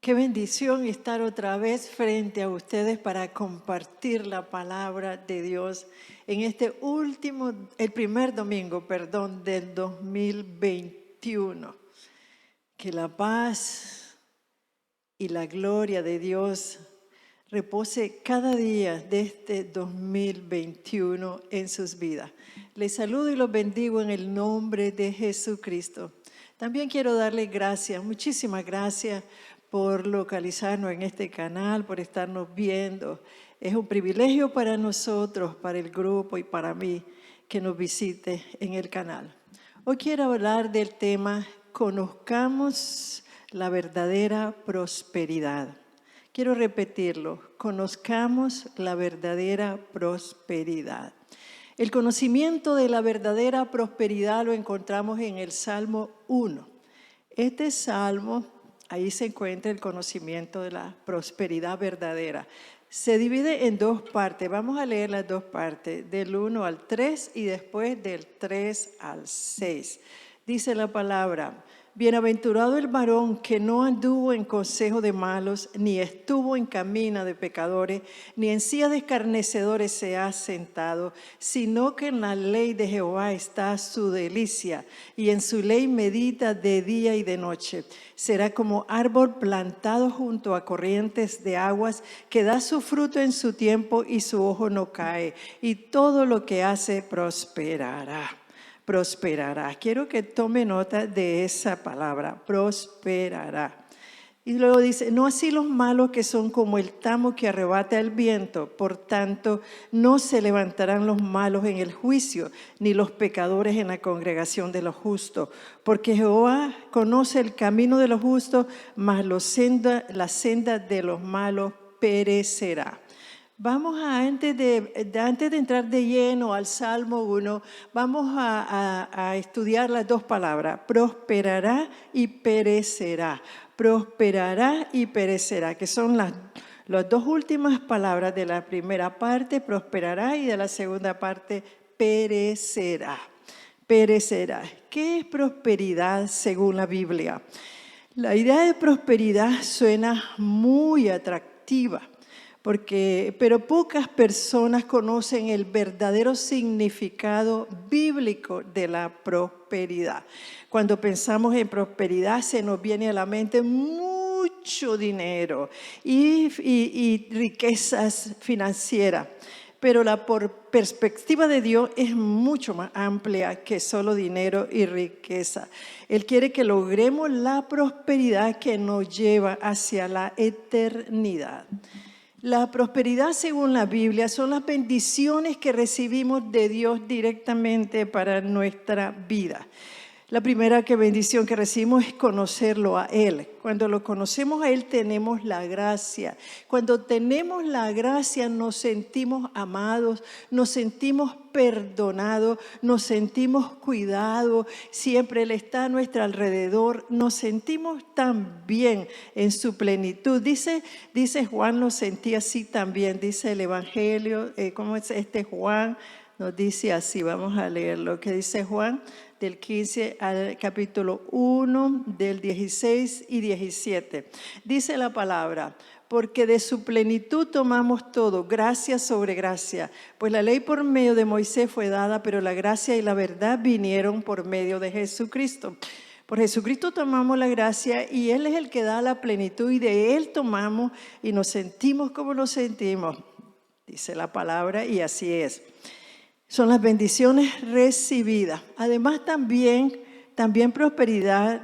Qué bendición estar otra vez frente a ustedes para compartir la palabra de Dios en este el primer domingo, del 2021. Que la paz y la gloria de Dios repose cada día de este 2021 en sus vidas. Les saludo y los bendigo en el nombre de Jesucristo. También quiero darle gracias, muchísimas gracias por localizarnos en este canal, por estarnos viendo. Es un privilegio para nosotros, para el grupo y para mí que nos visite en el canal. Hoy quiero hablar del tema Conozcamos la verdadera prosperidad. Quiero repetirlo, conozcamos la verdadera prosperidad. El conocimiento de la verdadera prosperidad lo encontramos en el Salmo 1. Este salmo, ahí se encuentra el conocimiento de la prosperidad verdadera. Se divide en dos partes. Vamos a leer las dos partes, del 1 al 3 y después del 3 al 6. Dice la palabra: bienaventurado el varón que no anduvo en consejo de malos, ni estuvo en camino de pecadores, ni en silla de escarnecedores se ha sentado, sino que en la ley de Jehová está su delicia, y en su ley medita de día y de noche. Será como árbol plantado junto a corrientes de aguas, que da su fruto en su tiempo y su hoja no cae, y todo lo que hace prosperará. Prosperará. Quiero que tome nota de esa palabra, prosperará. Y luego dice, no así los malos, que son como el tamo que arrebata el viento. Por tanto, no se levantarán los malos en el juicio, ni los pecadores en la congregación de los justos. Porque Jehová conoce el camino de los justos, mas la senda de los malos perecerá. Vamos antes de entrar de lleno al Salmo 1, vamos a estudiar las dos palabras, prosperará y perecerá. Prosperará y perecerá, que son las dos últimas palabras de la primera parte, prosperará, y de la segunda parte, perecerá. Perecerá. ¿Qué es prosperidad según la Biblia? La idea de prosperidad suena muy atractiva, pero pocas personas conocen el verdadero significado bíblico de la prosperidad. Cuando pensamos en prosperidad se nos viene a la mente mucho dinero y riquezas financieras. Pero la perspectiva de Dios es mucho más amplia que solo dinero y riqueza. Él quiere que logremos la prosperidad que nos lleva hacia la eternidad. La prosperidad según la Biblia son las bendiciones que recibimos de Dios directamente para nuestra vida. La primera bendición que recibimos es conocerlo a Él. Cuando lo conocemos a Él tenemos la gracia. Cuando tenemos la gracia nos sentimos amados, nos sentimos perdonados, nos sentimos cuidados. Siempre Él está a nuestro alrededor. Nos sentimos tan bien en su plenitud. Dice Juan, lo sentí así también. Dice el Evangelio, ¿cómo es Juan? Nos dice así, vamos a leer lo que dice Juan, del 15 al capítulo 1, del 16 y 17. Dice la palabra: porque de su plenitud tomamos todo, gracia sobre gracia. Pues la ley por medio de Moisés fue dada, pero la gracia y la verdad vinieron por medio de Jesucristo. Por Jesucristo tomamos la gracia y Él es el que da la plenitud, y de Él tomamos y nos sentimos como nos sentimos. Dice la palabra, y así es. Son las bendiciones recibidas. Además también prosperidad,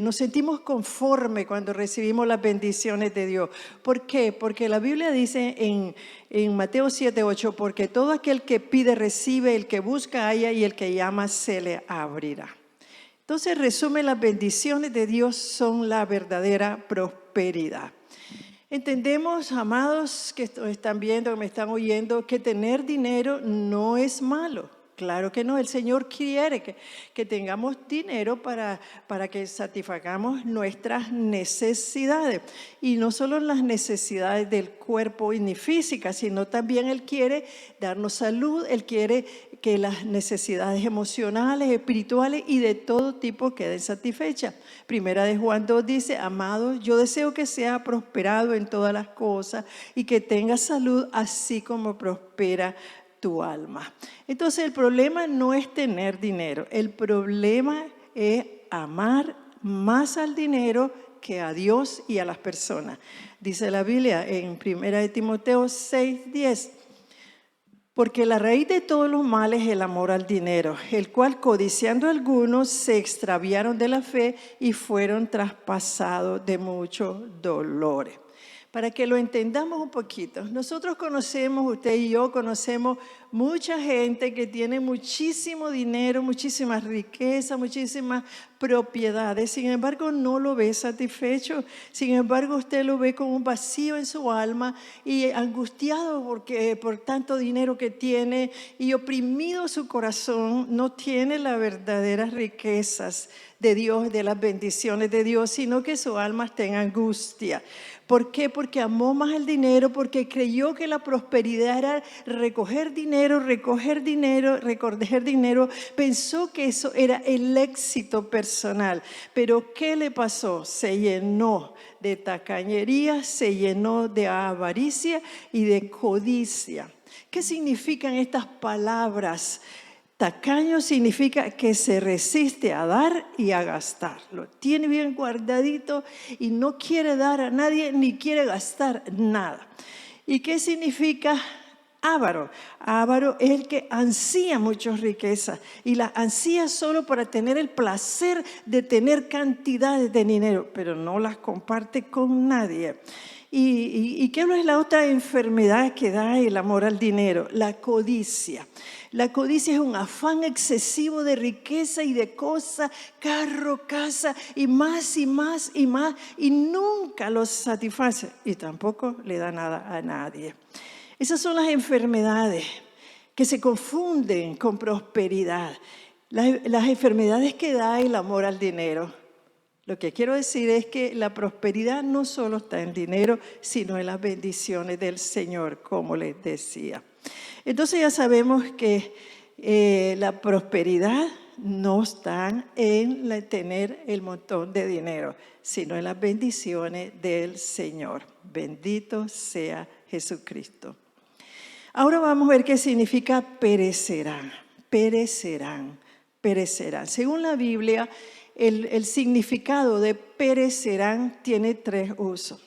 nos sentimos conformes cuando recibimos las bendiciones de Dios. ¿Por qué? Porque la Biblia dice en Mateo 7:8, porque todo aquel que pide recibe, el que busca halla, y el que llama se le abrirá. Entonces, resumen, las bendiciones de Dios son la verdadera prosperidad. Entendemos, amados, que están viendo, que me están oyendo, que tener dinero no es malo. Claro que no, el Señor quiere que tengamos dinero para que satisfagamos nuestras necesidades. Y no solo las necesidades del cuerpo y ni físicas, sino también Él quiere darnos salud, Él quiere que las necesidades emocionales, espirituales y de todo tipo queden satisfechas. Primera de Juan 2 dice, amados, yo deseo que sea prosperado en todas las cosas y que tenga salud así como prospera tu alma. Entonces el problema no es tener dinero, el problema es amar más al dinero que a Dios y a las personas. Dice la Biblia en 1 de Timoteo 6:10, porque la raíz de todos los males es el amor al dinero, el cual codiciando algunos se extraviaron de la fe y fueron traspasados de muchos dolores. Para que lo entendamos un poquito, nosotros conocemos, usted y yo conocemos mucha gente que tiene muchísimo dinero, muchísimas riquezas, muchísimas propiedades, sin embargo no lo ve satisfecho, sin embargo usted lo ve con un vacío en su alma y angustiado por tanto dinero que tiene y oprimido su corazón, no tiene las verdaderas riquezas de Dios, de las bendiciones de Dios, sino que su alma está en angustia. ¿Por qué? Porque amó más el dinero, porque creyó que la prosperidad era recoger dinero, pensó que eso era el éxito personal. Pero ¿qué le pasó? Se llenó de tacañería, se llenó de avaricia y de codicia. ¿Qué significan estas palabras? Tacaño significa que se resiste a dar y a gastar. Lo tiene bien guardadito y no quiere dar a nadie ni quiere gastar nada. ¿Y qué significa avaro? Avaro es el que ansía muchas riquezas y las ansía solo para tener el placer de tener cantidades de dinero, pero no las comparte con nadie. ¿Y qué es la otra enfermedad que da el amor al dinero? La codicia. La codicia es un afán excesivo de riqueza y de cosas, carro, casa y más y más y más, y nunca los satisface y tampoco le da nada a nadie. Esas son las enfermedades que se confunden con prosperidad, las enfermedades que da el amor al dinero. Lo que quiero decir es que la prosperidad no solo está en dinero, sino en las bendiciones del Señor, como les decía. Entonces ya sabemos que la prosperidad no está en tener el montón de dinero, sino en las bendiciones del Señor. Bendito sea Jesucristo. Ahora vamos a ver qué significa perecerán, perecerán, perecerán. Según la Biblia, el significado de perecerán tiene 3 usos.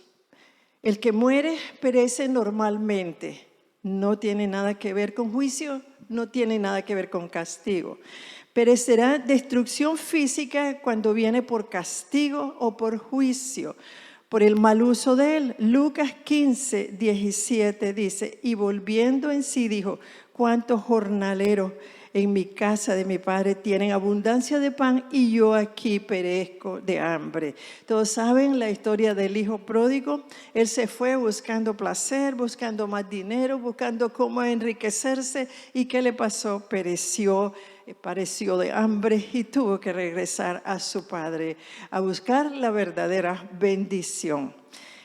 El que muere perece normalmente. No tiene nada que ver con juicio, no tiene nada que ver con castigo. Perecerá destrucción física cuando viene por castigo o por juicio, por el mal uso de él. Lucas 15:17 dice, y volviendo en sí dijo, cuántos jornaleros en mi casa de mi padre tienen abundancia de pan y yo aquí perezco de hambre. Todos saben la historia del hijo pródigo. Él se fue buscando placer, buscando más dinero, buscando cómo enriquecerse. ¿Y qué le pasó? Pereció de hambre y tuvo que regresar a su padre a buscar la verdadera bendición.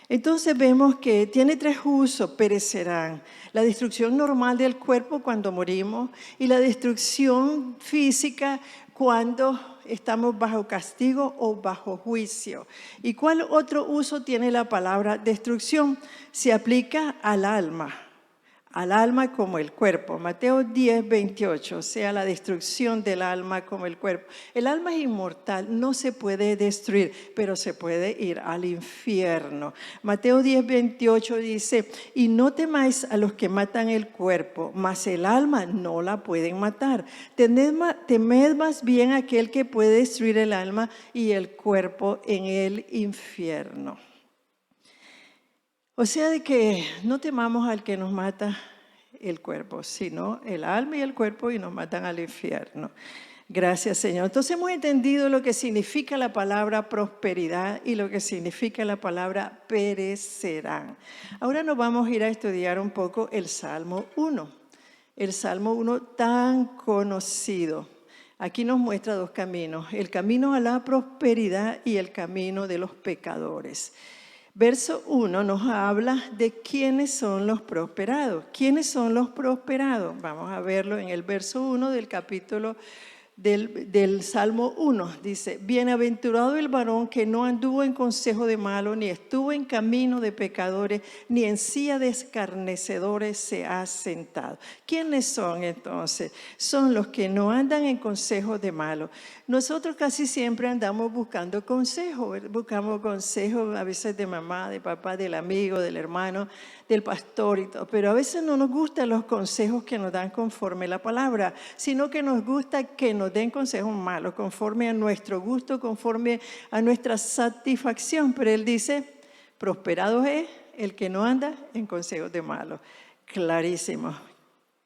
Entonces vemos que tiene 3 usos, perecerán. La destrucción normal del cuerpo cuando morimos y la destrucción física cuando estamos bajo castigo o bajo juicio. ¿Y cuál otro uso tiene la palabra destrucción? Se aplica al alma como el cuerpo. Mateo 10:28, o sea, la destrucción del alma como el cuerpo. El alma es inmortal, no se puede destruir, pero se puede ir al infierno. Mateo 10:28 dice, y no temáis a los que matan el cuerpo, mas el alma no la pueden matar. Temed más bien a aquel que puede destruir el alma y el cuerpo en el infierno. O sea, de que no temamos al que nos mata el cuerpo, sino el alma y el cuerpo y nos matan al infierno. Gracias, Señor. Entonces hemos entendido lo que significa la palabra prosperidad y lo que significa la palabra perecerán. Ahora nos vamos a ir a estudiar un poco el Salmo 1. el Salmo 1 tan conocido. Aquí nos muestra dos caminos, el camino a la prosperidad y el camino de los pecadores. Verso 1 nos habla de quiénes son los prosperados. ¿Quiénes son los prosperados? Vamos a verlo en el verso 1 del capítulo del Salmo 1. Dice, bienaventurado el varón que no anduvo en consejo de malos, ni estuvo en camino de pecadores, ni en silla de escarnecedores se ha sentado. ¿Quiénes son entonces? Son los que no andan en consejos de malos. Nosotros casi siempre andamos buscando consejos, buscamos consejos a veces de mamá, de papá, del amigo, del hermano, del pastor y todo, pero a veces no nos gustan los consejos que nos dan conforme la palabra, sino que nos gusta que nos den consejos malos, conforme a nuestro gusto, conforme a nuestra satisfacción. Pero él dice, prosperado es el que no anda en consejos de malos. Clarísimo.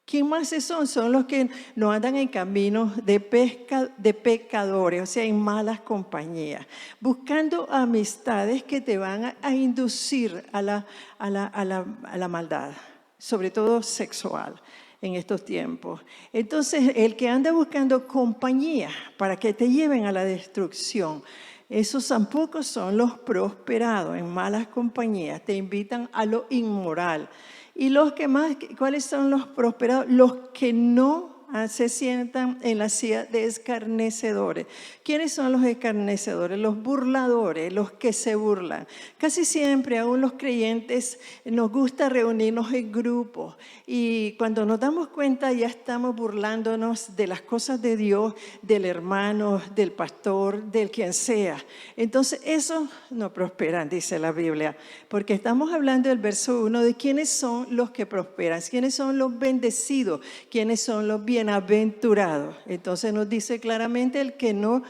¿Quién más son? Son los que no andan en caminos de pecadores, o sea, en malas compañías, buscando amistades que te van a inducir a la maldad, sobre todo sexual en estos tiempos. Entonces, el que anda buscando compañía para que te lleven a la destrucción, esos tampoco son los prosperados en malas compañías, te invitan a lo inmoral. Y los que más, ¿cuáles son los prosperados? Los que no se sientan en la silla de escarnecedores. ¿Quiénes son los escarnecedores? Los burladores, los que se burlan. Casi siempre, aún los creyentes, nos gusta reunirnos en grupos y cuando nos damos cuenta ya estamos burlándonos de las cosas de Dios, del hermano, del pastor, del quien sea. Entonces, esos no prosperan, dice la Biblia, porque estamos hablando del verso 1 de quiénes son los que prosperan, quiénes son los bendecidos, quiénes son los bienaventurados. Entonces nos dice claramente el que no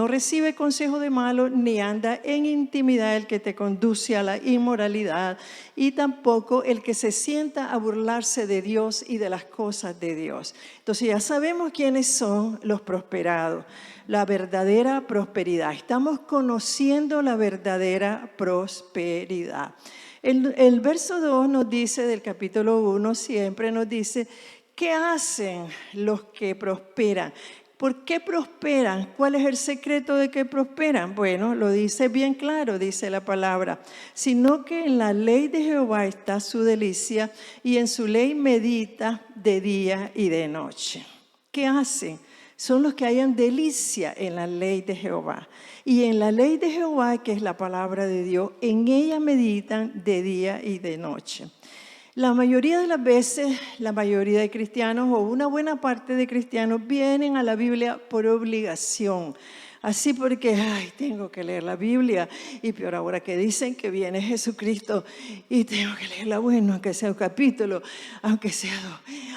recibe consejo de malo, ni anda en intimidad, el que te conduce a la inmoralidad, y tampoco el que se sienta a burlarse de Dios y de las cosas de Dios. Entonces ya sabemos quiénes son los prosperados, la verdadera prosperidad. Estamos conociendo la verdadera prosperidad. El verso 2 nos dice, del capítulo 1, siempre nos dice, ¿qué hacen los que prosperan? ¿Por qué prosperan? ¿Cuál es el secreto de que prosperan? Bueno, lo dice bien claro, dice la palabra. Sino que en la ley de Jehová está su delicia y en su ley medita de día y de noche. ¿Qué hacen? Son los que hayan delicia en la ley de Jehová. Y en la ley de Jehová, que es la palabra de Dios, en ella meditan de día y de noche. La mayoría de las veces, la mayoría de cristianos o una buena parte de cristianos vienen a la Biblia por obligación. Así porque, tengo que leer la Biblia y peor ahora que dicen que viene Jesucristo y tengo que leerla, bueno, aunque sea un capítulo, aunque sea 2,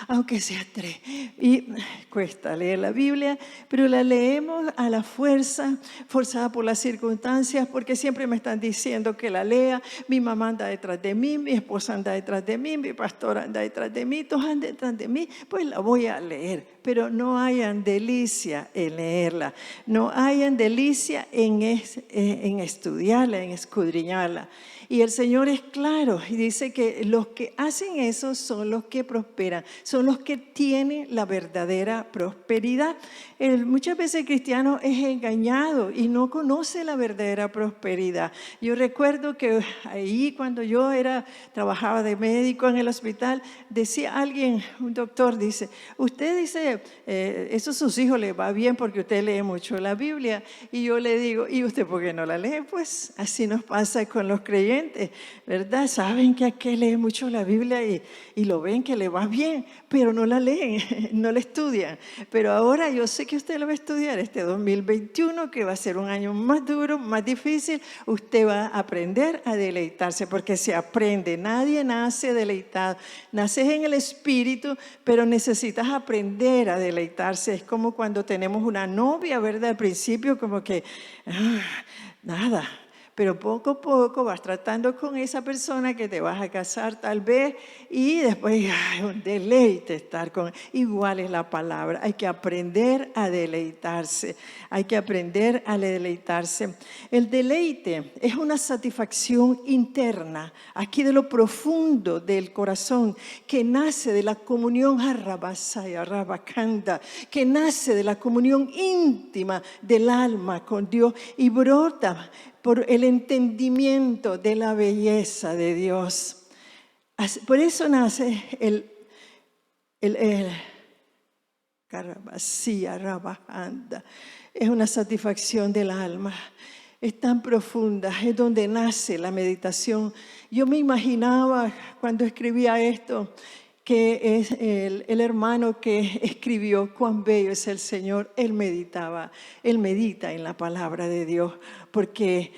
aunque sea 3. Y cuesta leer la Biblia, pero la leemos a la fuerza, forzada por las circunstancias, porque siempre me están diciendo que la lea. Mi mamá anda detrás de mí, mi esposa anda detrás de mí, mi pastor anda detrás de mí, todos andan detrás de mí, pues la voy a leer. Pero no hayan delicia en leerla, no hayan delicia en estudiarla, en escudriñarla. Y el Señor es claro y dice que los que hacen eso son los que prosperan, son los que tienen la verdadera prosperidad. Muchas veces el cristiano es engañado y no conoce la verdadera prosperidad. Yo recuerdo que ahí cuando yo trabajaba de médico en el hospital, decía alguien, un doctor, dice, usted dice, eso a sus hijos les va bien porque usted lee mucho la Biblia. Y yo le digo, ¿y usted por qué no la lee? Pues así nos pasa con los creyentes, ¿verdad? Saben que aquel lee mucho la Biblia y lo ven que le va bien, pero no la leen, no la estudian. Pero ahora yo sé que usted lo va a estudiar este 2021, que va a ser un año más duro, más difícil. Usted va a aprender a deleitarse, porque se aprende. Nadie nace deleitado. Naces en el Espíritu, pero necesitas aprender a deleitarse. Es como cuando tenemos una novia, ¿verdad? Al principio como que, nada. pero poco a poco vas tratando con esa persona que te vas a casar tal vez y después ay, un deleite estar con. Igual es la palabra, hay que aprender a deleitarse, hay que aprender a deleitarse. El deleite es una satisfacción interna, aquí de lo profundo del corazón, que nace de la comunión arrabasaya, arrabacanda, que nace de la comunión íntima del alma con Dios y brota por el entendimiento de la belleza de Dios. Por eso nace el carabasía, arrabajanda. Es una satisfacción del alma. Es tan profunda, es donde nace la meditación. Yo me imaginaba cuando escribía esto, que es el hermano que escribió cuán bello es el Señor, él medita en la palabra de Dios, porque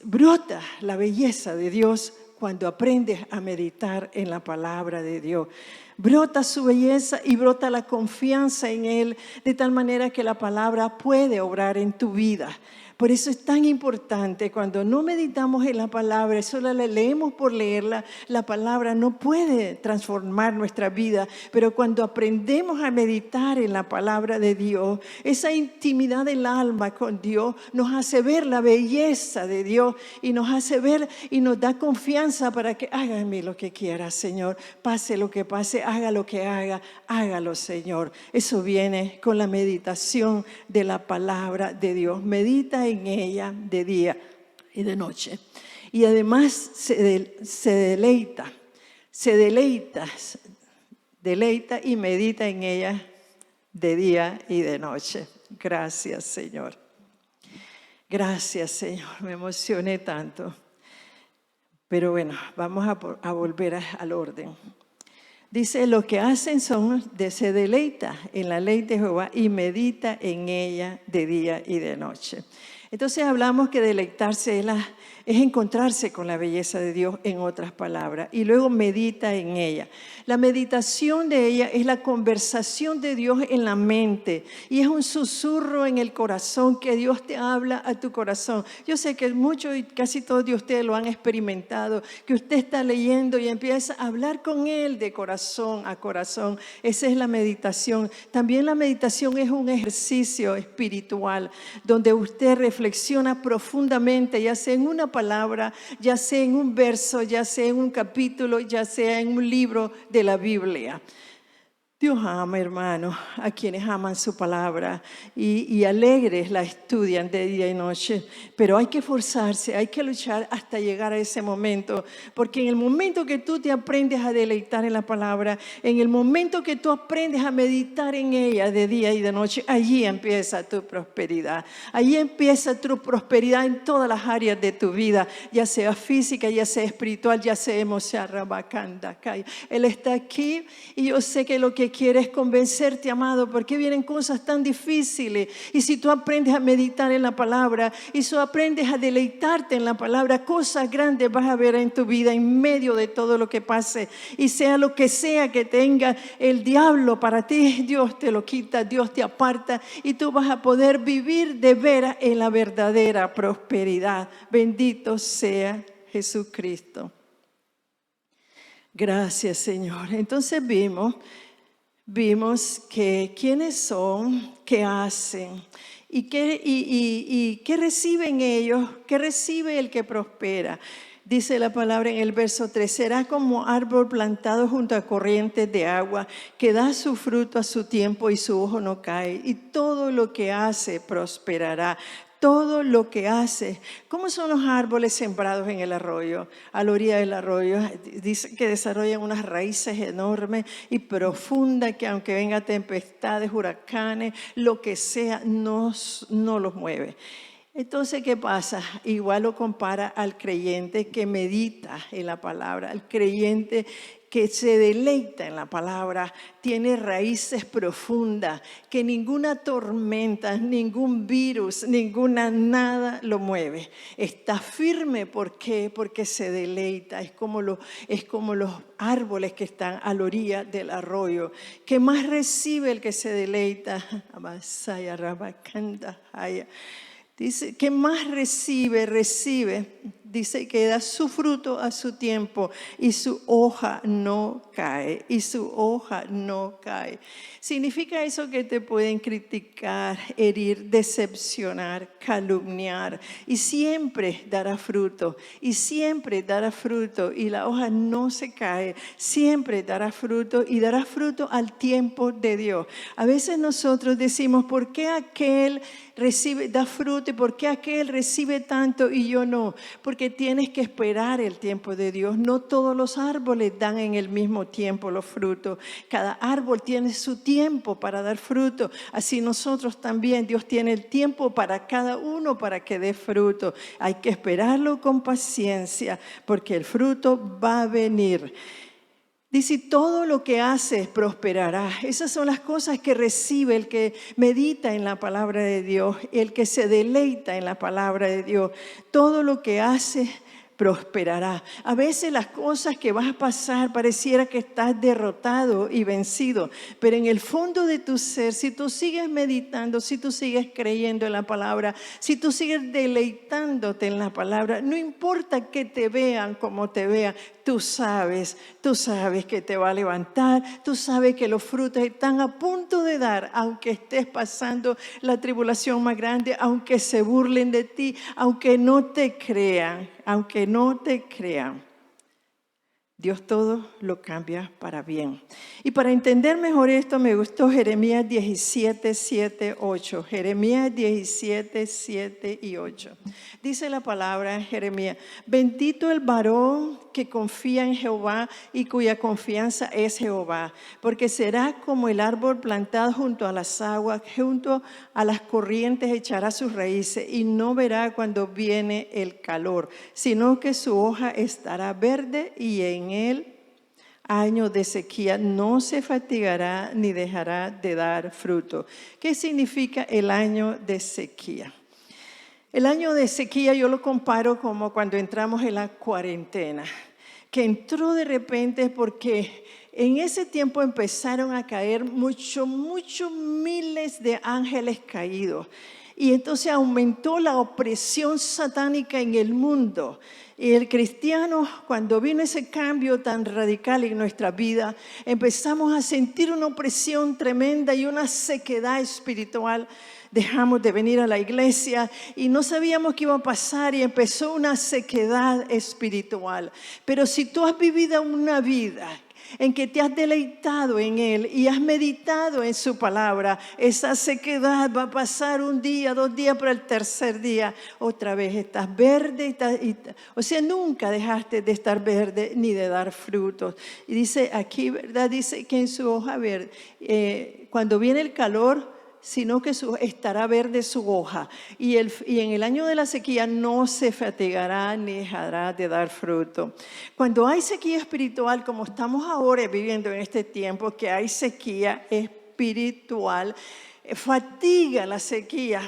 brota la belleza de Dios cuando aprendes a meditar en la palabra de Dios. Brota su belleza y brota la confianza en Él, de tal manera que la palabra puede obrar en tu vida. Por eso es tan importante cuando no meditamos en la palabra, solo la leemos por leerla, la palabra no puede transformar nuestra vida. Pero cuando aprendemos a meditar en la palabra de Dios, esa intimidad del alma con Dios nos hace ver la belleza de Dios y nos hace ver y nos da confianza para que haga en mí lo que quiera, Señor. Pase lo que pase, haga lo que haga, hágalo, Señor. Eso viene con la meditación de la palabra de Dios. Medita en ella de día y de noche. Y además se deleita y medita en ella de día y de noche. Gracias, Señor. Gracias, Señor. Me emocioné tanto. Pero bueno, vamos a volver al orden. Dice, lo que hacen se deleita en la ley de Jehová y medita en ella de día y de noche. Entonces hablamos que deleitarse es encontrarse con la belleza de Dios, en otras palabras, y luego medita en ella. La meditación de ella es la conversación de Dios en la mente y es un susurro en el corazón que Dios te habla a tu corazón. Yo sé que muchos y casi todos de ustedes lo han experimentado, que usted está leyendo y empieza a hablar con Él de corazón a corazón. Esa es la meditación. También la meditación es un ejercicio espiritual donde usted reflexiona profundamente, ya sea en una palabra, ya sea en un verso, ya sea en un capítulo, ya sea en un libro de la Biblia. Dios ama, hermano, a quienes aman su palabra y alegres la estudian de día y noche. Pero hay que esforzarse, hay que luchar hasta llegar a ese momento. Porque en el momento que tú te aprendes a deleitar en la palabra, en el momento que tú aprendes a meditar en ella de día y de noche, allí empieza tu prosperidad. Allí empieza tu prosperidad en todas las áreas de tu vida, ya sea física, ya sea espiritual, ya sea emocional. Él está aquí y yo sé que lo que quiere es convencerte, amado, porque vienen cosas tan difíciles. Y si tú aprendes a meditar en la palabra y si aprendes a deleitarte en la palabra, cosas grandes vas a ver en tu vida en medio de todo lo que pase. Y sea lo que sea que tenga el diablo para ti, Dios te lo quita, Dios te aparta y tú vas a poder vivir de veras en la verdadera prosperidad. Bendito sea Jesucristo. Gracias, Señor. Entonces vimos que quiénes son, qué hacen y qué reciben ellos, qué recibe el que prospera. Dice la palabra en el verso 3, será como árbol plantado junto a corrientes de agua, que da su fruto a su tiempo y su hoja no cae, y todo lo que hace prosperará. Todo lo que hace. ¿Cómo son los árboles sembrados en el arroyo? A la orilla del arroyo dice que desarrollan unas raíces enormes y profundas que aunque venga tempestades, huracanes, lo que sea, no los mueve. Entonces, ¿qué pasa? Igual lo compara al creyente que medita en la palabra, al creyente que se deleita en la palabra, tiene raíces profundas, que ninguna tormenta, ningún virus, nada lo mueve. Está firme, ¿por qué? Porque se deleita, es como los árboles que están a la orilla del arroyo. ¿Qué más recibe el que se deleita? Dice que más recibe. Dice que da su fruto a su tiempo y su hoja no cae, Significa eso que te pueden criticar, herir, decepcionar, calumniar y siempre dará fruto, y la hoja no se cae, siempre dará fruto y dará fruto al tiempo de Dios. A veces nosotros decimos, ¿por qué aquel da fruto y por qué aquel recibe tanto y yo no? Porque tienes que esperar el tiempo de Dios. No todos los árboles dan en el mismo tiempo los frutos. Cada árbol tiene su tiempo para dar fruto. Así nosotros también, Dios tiene el tiempo para cada uno para que dé fruto. Hay que esperarlo con paciencia porque el fruto va a venir. Dice, todo lo que haces prosperará. Esas son las cosas que recibe el que medita en la palabra de Dios, el que se deleita en la palabra de Dios. Todo lo que hace prosperará. A veces las cosas que vas a pasar pareciera que estás derrotado y vencido, pero en el fondo de tu ser, si tú sigues meditando, si tú sigues creyendo en la palabra, si tú sigues deleitándote en la palabra, no importa que te vean como te vean, tú sabes que te va a levantar, tú sabes que los frutos están a punto de dar, aunque estés pasando la tribulación más grande, aunque se burlen de ti, aunque no te crean. Dios todo lo cambia para bien. Y para entender mejor esto, me gustó Jeremías 17, 7, 8. Jeremías 17, 7 y 8. Dice la palabra en Jeremías: bendito el varón que confía en Jehová y cuya confianza es Jehová, porque será como el árbol plantado junto a las aguas, junto a las corrientes echará sus raíces y no verá cuando viene el calor, sino que su hoja estará verde y en el año de sequía no se fatigará ni dejará de dar fruto. ¿Qué significa el año de sequía? El año de sequía yo lo comparo como cuando entramos en la cuarentena, que entró de repente porque en ese tiempo empezaron a caer muchos miles de ángeles caídos. Y entonces aumentó la opresión satánica en el mundo. Y el cristiano, cuando vino ese cambio tan radical en nuestra vida, empezamos a sentir una opresión tremenda y una sequedad espiritual. Dejamos de venir a la iglesia y no sabíamos qué iba a pasar y empezó una sequedad espiritual. Pero si tú has vivido una vida en que te has deleitado en Él y has meditado en su palabra, esa sequedad va a pasar un día, 2 días, pero el tercer día otra vez estás verde. O sea, nunca dejaste de estar verde ni de dar frutos. Y dice aquí, ¿verdad? Dice que en su hoja verde, cuando viene el calor, sino que estará verde su hoja. Y en el año de la sequía no se fatigará ni dejará de dar fruto. Cuando hay sequía espiritual, como estamos ahora viviendo en este tiempo, que hay sequía espiritual, fatiga la sequía,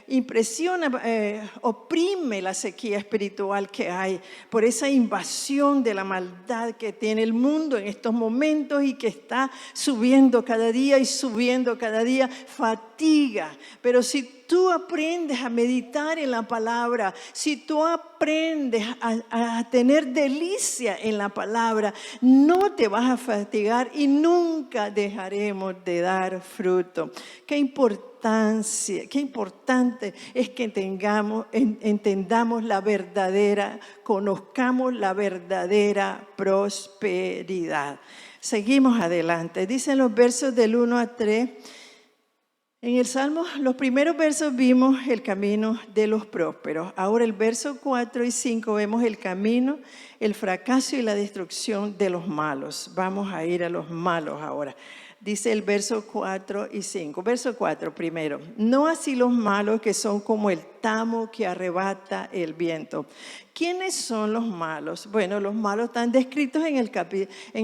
impresiona, oprime la sequía espiritual que hay por esa invasión de la maldad que tiene el mundo en estos momentos y que está subiendo cada día, fatiga. Pero si tú aprendes a meditar en la palabra, si tú aprendes a tener delicia en la palabra, no te vas a fatigar y nunca dejaremos de dar fruto. Qué importante es que entendamos la verdadera, conozcamos la verdadera prosperidad. Seguimos adelante. Dicen los versos del 1 a 3. En el Salmo, los primeros versos vimos el camino de los prósperos. Ahora el verso 4 y 5 vemos el camino, el fracaso y la destrucción de los malos. Vamos a ir a los malos ahora. Dice el verso 4 y 5. Verso 4 primero. No así los malos que son como el tamo que arrebata el viento. ¿Quiénes son los malos? Bueno, los malos están descritos en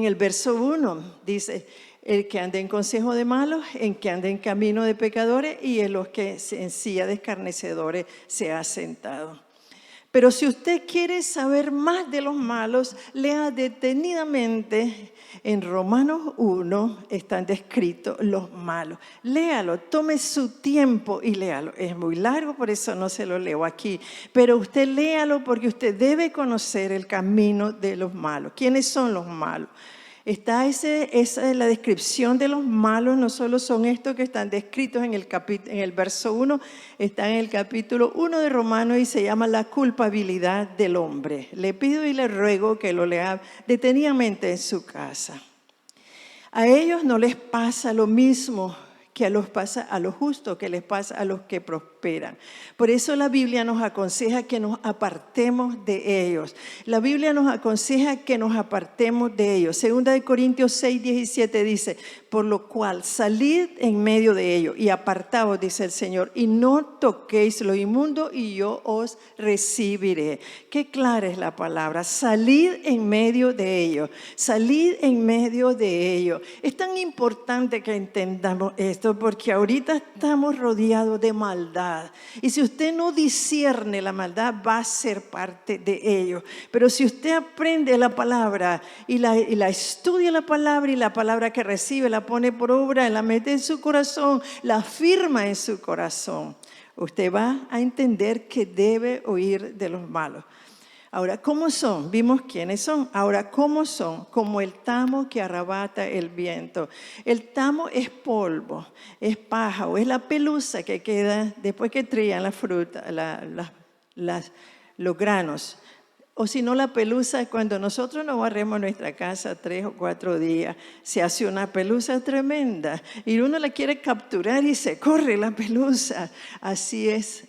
el verso 1. Dice: el que anda en consejo de malos, en que anda en camino de pecadores y en los que en silla de escarnecedores se ha sentado. Pero si usted quiere saber más de los malos, lea detenidamente en Romanos 1, están descritos los malos. Léalo, tome su tiempo y léalo. Es muy largo, por eso no se lo leo aquí. Pero usted léalo porque usted debe conocer el camino de los malos. ¿Quiénes son los malos? Esa es la descripción de los malos, no solo son estos que están descritos en el verso 1, está en el capítulo 1 de Romanos y se llama la culpabilidad del hombre. Le pido y le ruego que lo lea detenidamente en su casa. A ellos no les pasa lo mismo que pasa a los justos, que les pasa a los que prosperan. Por eso la Biblia nos aconseja que nos apartemos de ellos. La Biblia nos aconseja que nos apartemos de ellos. Segunda de Corintios 6, 17 dice, por lo cual salid en medio de ellos y apartaos, dice el Señor, y no toquéis lo inmundo y yo os recibiré. Qué clara es la palabra, salid en medio de ellos, salid en medio de ellos. Es tan importante que entendamos esto porque ahorita estamos rodeados de maldad y si usted no discierne la maldad va a ser parte de ello. Pero si usted aprende la palabra y la estudia la palabra y la palabra que recibe la pone por obra, la mete en su corazón, la firma en su corazón, usted va a entender que debe huir de los malos. Ahora, ¿cómo son? Vimos quiénes son. Ahora, ¿cómo son? Como el tamo que arrebata el viento. El tamo es polvo, es paja o es la pelusa que queda después que trían la fruta, los granos. O si no, la pelusa, cuando nosotros nos barremos nuestra casa 3 o 4 días, se hace una pelusa tremenda y uno la quiere capturar y se corre la pelusa. Así es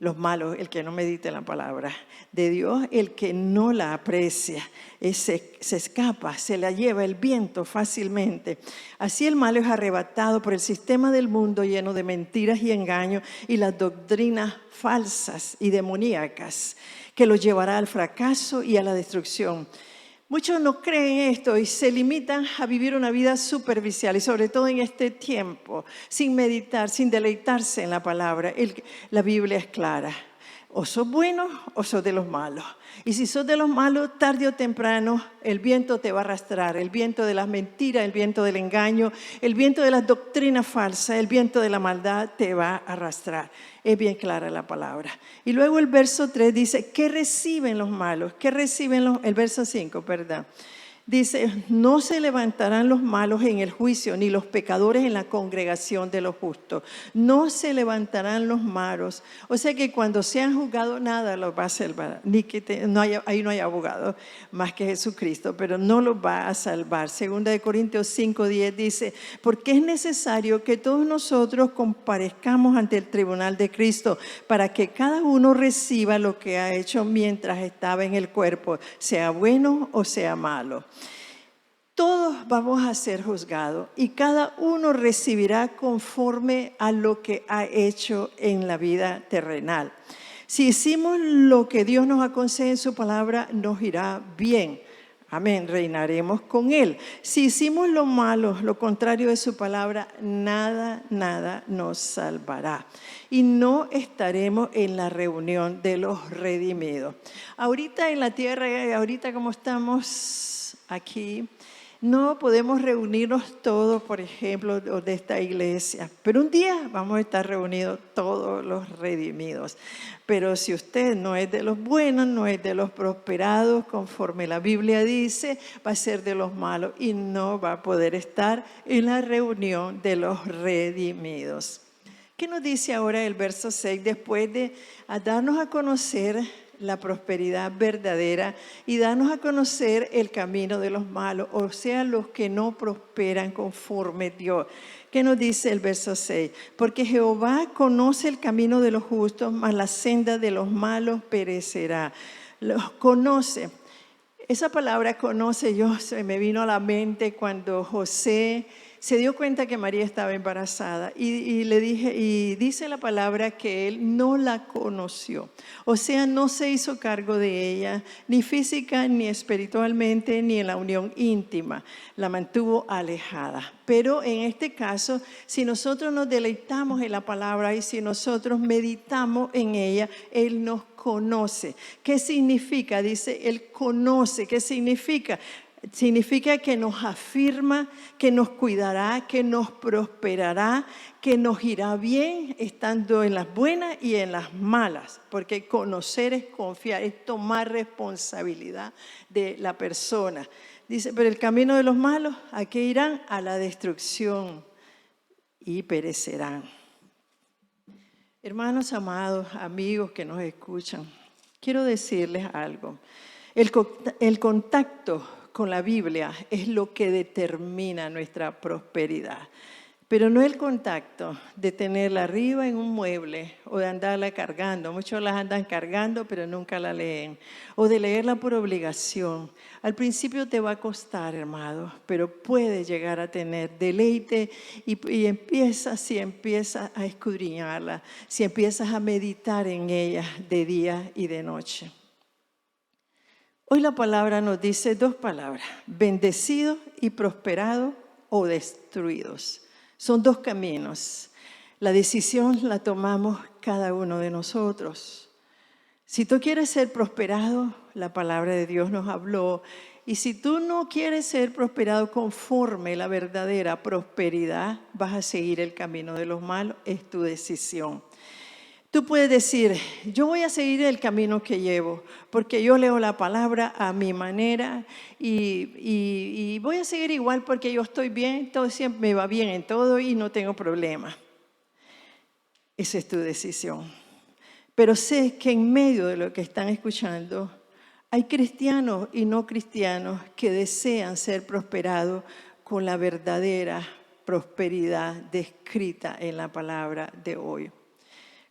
los malos, el que no medite la palabra de Dios, el que no la aprecia, se escapa, se la lleva el viento fácilmente. Así el malo es arrebatado por el sistema del mundo lleno de mentiras y engaños y las doctrinas falsas y demoníacas que lo llevará al fracaso y a la destrucción. Muchos no creen esto y se limitan a vivir una vida superficial y sobre todo en este tiempo, sin meditar, sin deleitarse en la palabra. La Biblia es clara. O sos bueno o sos de los malos. Y si sos de los malos, tarde o temprano, el viento te va a arrastrar. El viento de las mentiras, el viento del engaño, el viento de las doctrinas falsas, el viento de la maldad te va a arrastrar. Es bien clara la palabra. Y luego el verso 3 dice, ¿qué reciben los malos? ¿Qué reciben el verso 5, perdón? Dice, no se levantarán los malos en el juicio, ni los pecadores en la congregación de los justos. No se levantarán los malos. O sea que cuando sean juzgados, nada los va a salvar. Ahí no hay abogado más que Jesucristo, pero no los va a salvar. Segunda de Corintios 5, 10 dice, porque es necesario que todos nosotros comparezcamos ante el tribunal de Cristo para que cada uno reciba lo que ha hecho mientras estaba en el cuerpo, sea bueno o sea malo. Todos vamos a ser juzgados y cada uno recibirá conforme a lo que ha hecho en la vida terrenal. Si hicimos lo que Dios nos aconseja en su palabra, nos irá bien. Amén, reinaremos con Él. Si hicimos lo malo, lo contrario de su palabra, nada nos salvará. Y no estaremos en la reunión de los redimidos. Ahorita en la tierra, ahorita como estamos aquí, no podemos reunirnos todos, por ejemplo, de esta iglesia. Pero un día vamos a estar reunidos todos los redimidos. Pero si usted no es de los buenos, no es de los prosperados, conforme la Biblia dice, va a ser de los malos y no va a poder estar en la reunión de los redimidos. ¿Qué nos dice ahora el verso 6? Después de darnos a conocer la prosperidad verdadera y darnos a conocer el camino de los malos, o sea, los que no prosperan conforme Dios. ¿Qué nos dice el verso 6? Porque Jehová conoce el camino de los justos, mas la senda de los malos perecerá. Los conoce. Esa palabra conoce, se me vino a la mente cuando José se dio cuenta que María estaba embarazada y dice la palabra que él no la conoció. O sea, no se hizo cargo de ella, ni física, ni espiritualmente, ni en la unión íntima. La mantuvo alejada. Pero en este caso, si nosotros nos deleitamos en la palabra y si nosotros meditamos en ella, Él nos conoce. ¿Qué significa? Dice, Él conoce. ¿Qué significa? Significa que nos afirma, que nos cuidará, que nos prosperará, que nos irá bien estando en las buenas y en las malas. Porque conocer es confiar, es tomar responsabilidad de la persona. Dice, pero el camino de los malos, ¿a qué irán? A la destrucción y perecerán. Hermanos amados, amigos que nos escuchan, quiero decirles algo. El contacto con la Biblia es lo que determina nuestra prosperidad. Pero no el contacto de tenerla arriba en un mueble o de andarla cargando. Muchos las andan cargando, pero nunca la leen. O de leerla por obligación. Al principio te va a costar, hermano, pero puedes llegar a tener deleite y empiezas a escudriñarla, si empiezas a meditar en ella de día y de noche. Hoy la palabra nos dice dos palabras: bendecidos y prosperados o destruidos. Son dos caminos. La decisión la tomamos cada uno de nosotros. Si tú quieres ser prosperado, la palabra de Dios nos habló. Y si tú no quieres ser prosperado conforme la verdadera prosperidad, vas a seguir el camino de los malos. Es tu decisión. Tú puedes decir, yo voy a seguir el camino que llevo, porque yo leo la palabra a mi manera y voy a seguir igual porque yo estoy bien, todo siempre me va bien en todo y no tengo problema. Esa es tu decisión. Pero sé que en medio de lo que están escuchando, hay cristianos y no cristianos que desean ser prosperados con la verdadera prosperidad descrita en la palabra de hoy.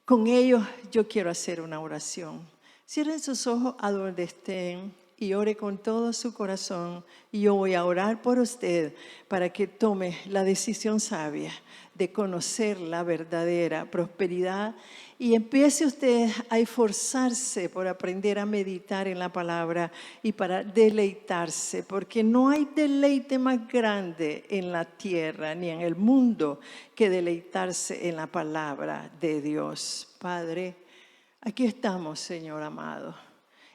Con ellos yo quiero hacer una oración. Cierren sus ojos a donde estén y ore con todo su corazón. Y yo voy a orar por usted para que tome la decisión sabia de conocer la verdadera prosperidad. Y empiece usted a esforzarse por aprender a meditar en la palabra y para deleitarse. Porque no hay deleite más grande en la tierra ni en el mundo que deleitarse en la palabra de Dios. Padre, aquí estamos, Señor amado.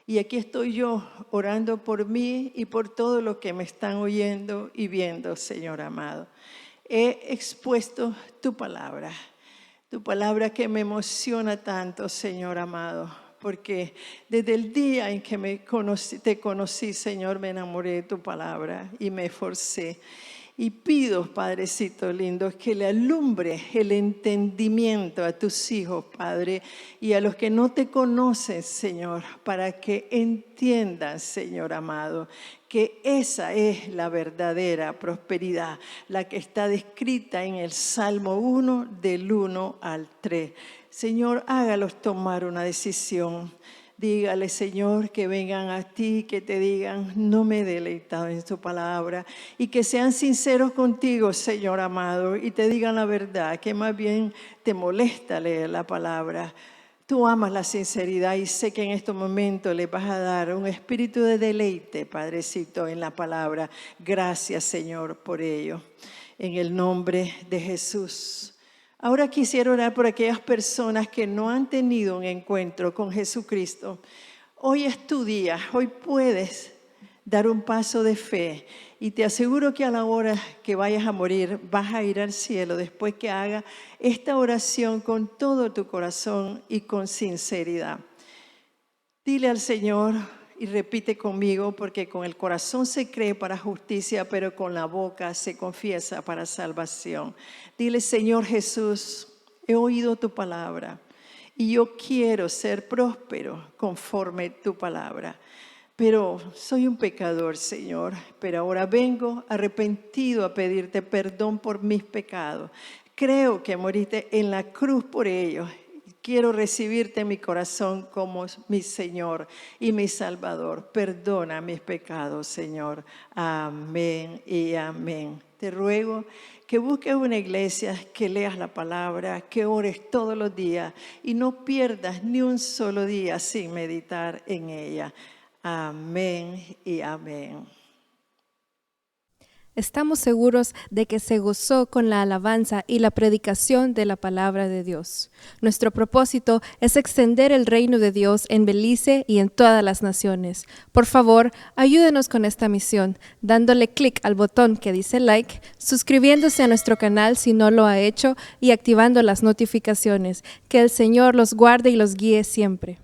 Y aquí estoy yo orando por mí y por todos los que me están oyendo y viendo, Señor amado. He expuesto tu palabra que me emociona tanto, Señor amado, porque desde el día en que te conocí, Señor, me enamoré de tu palabra y me esforcé. Y pido, Padrecito lindo, que le alumbre el entendimiento a tus hijos, Padre, y a los que no te conocen, Señor, para que entiendan, Señor amado, que esa es la verdadera prosperidad, la que está descrita en el Salmo 1, del 1 al 3. Señor, hágalos tomar una decisión. Dígale, Señor, que vengan a ti, que te digan, no me he deleitado en tu palabra. Y que sean sinceros contigo, Señor amado, y te digan la verdad, que más bien te molesta leer la palabra. Tú amas la sinceridad y sé que en estos momentos le vas a dar un espíritu de deleite, Padrecito, en la palabra. Gracias, Señor, por ello. En el nombre de Jesús. Ahora quisiera orar por aquellas personas que no han tenido un encuentro con Jesucristo. Hoy es tu día, hoy puedes dar un paso de fe y te aseguro que a la hora que vayas a morir vas a ir al cielo después que hagas esta oración con todo tu corazón y con sinceridad. Dile al Señor y repite conmigo, porque con el corazón se cree para justicia, pero con la boca se confiesa para salvación. Dile, Señor Jesús, he oído tu palabra y yo quiero ser próspero conforme tu palabra. Pero soy un pecador, Señor, pero ahora vengo arrepentido a pedirte perdón por mis pecados. Creo que moriste en la cruz por ellos. Quiero recibirte en mi corazón como mi Señor y mi Salvador. Perdona mis pecados, Señor. Amén y amén. Te ruego que busques una iglesia, que leas la palabra, que ores todos los días y no pierdas ni un solo día sin meditar en ella. Amén y amén. Estamos seguros de que se gozó con la alabanza y la predicación de la palabra de Dios. Nuestro propósito es extender el reino de Dios en Belice y en todas las naciones. Por favor, ayúdenos con esta misión, dándole clic al botón que dice like, suscribiéndose a nuestro canal si no lo ha hecho y activando las notificaciones. Que el Señor los guarde y los guíe siempre.